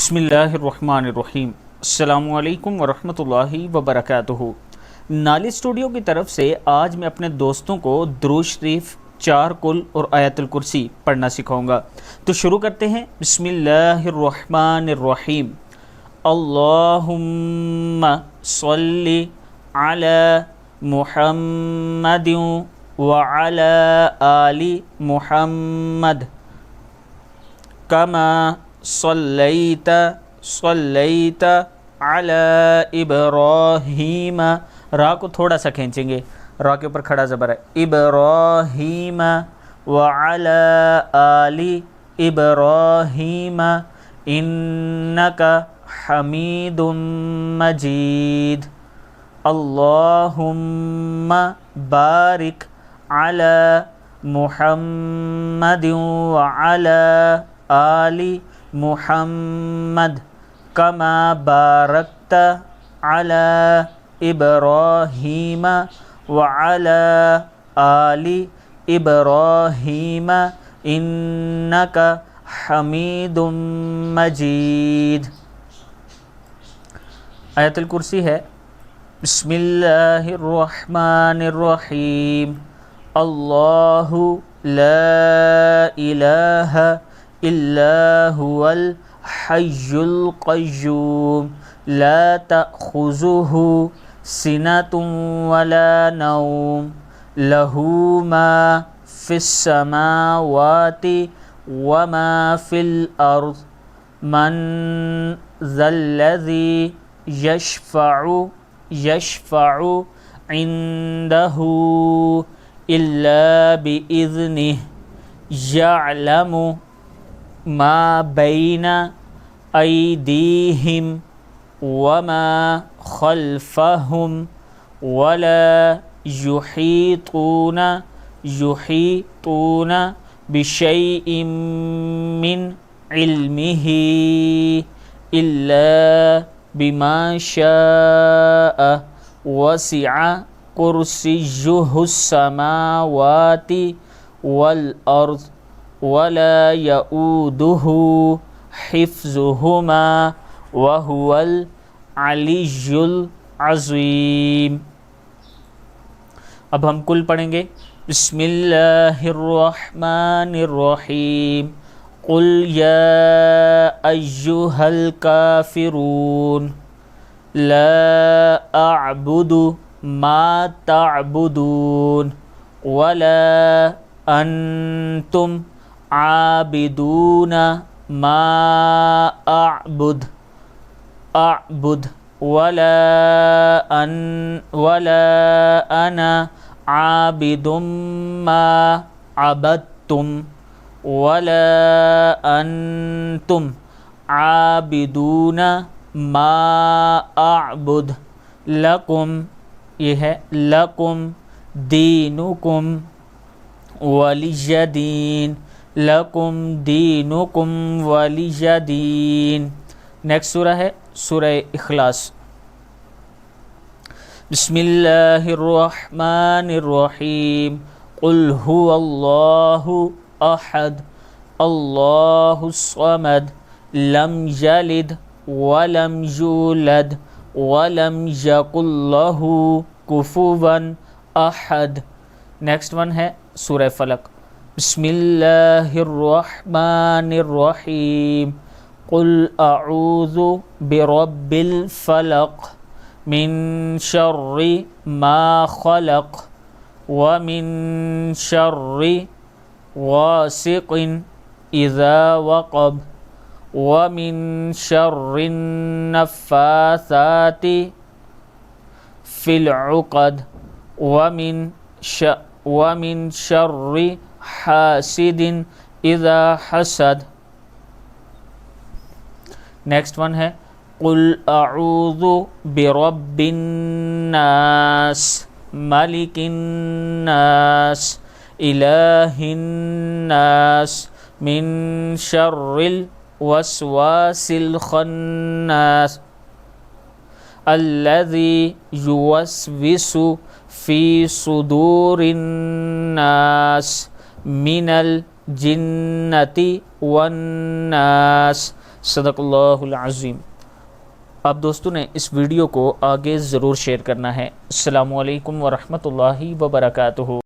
بسم اللہ الرحمن الرحیم۔ السلام علیکم ورحمۃ اللہ وبرکاتہ۔ نالی اسٹوڈیو کی طرف سے آج میں اپنے دوستوں کو درود شریف 4 کل اور آیت الکرسی پڑھنا سکھاؤں گا، تو شروع کرتے ہیں۔ بسم اللہ الرحمن الرحیم۔ اللہم صلی علی محمد وعلی آل محمد کما صلیت علی ابراہیم، را کو تھوڑا سا کھینچیں گے، را کے اوپر کھڑا زبر ہے، ابراہیم وعلی آل ابراہیم انک حمید مجید۔ اللہم بارک علی محمد وعلی آل محمد کما بارکت علی ابراہیم وعلی آل ابراہیم انک حمید مجید۔ آیت الکرسی ہے، بسم اللہ الرحمن الرحیم۔ اللہ لا الہ الا هو الحی القیوم لا تأخذہ سنۃ ولا نوم لہ ما فی السماوات وما فی الارض من ذا الذی یشفع عندہ الا بإذنہ یعلم ما بین ایدیہم وما خلفہم ولا یحیطون بشیء من علمہ الا بما شاء وسع کرسیہ السماوات والارض ولا یؤودہ حفظہما وہو العلی العظیم۔ اب ہم کل پڑھیں گے۔ بسم اللہ الرحمن الرحیم۔ قل یا ایہا الکافرون لا اعبد ما تعبدون ولا انتم عابدون ما اعبد ولا انا عابد ما عبدتم ولا انتم عابدون ما اعبد لکم، یہ ہے لکم دینکم ولی دین، لکم دینکم ولی دین۔ نیکسٹ سورہ ہے سورہ اخلاص۔ بسم اللہ الرحمن الرحیم۔ قل هو اللہ احد اللہ الصمد لم یلد ولم یولد ولم یکن لہ کفوا احد۔ نیکسٹ ون ہے سورہ فلق۔ بسم اللہ الرحمن الرحیم۔ قل اعوذ برب الفلق من شر ما خلق ومن شر غاسق اذا وقب ومن شر النفاثات في العقد ومن شر حاسد اذا حسد۔ نیکسٹ ون ہے قل اعوذ برب الناس ملک الناس الہ الناس من شر الوسواس الخناس الذي يوسوس في صدور الناس من الجنة والناس۔ صدق اللہ العظیم۔ آپ دوستوں نے اس ویڈیو کو آگے ضرور شیئر کرنا ہے۔ السلام علیکم ورحمۃ اللہ وبرکاتہ۔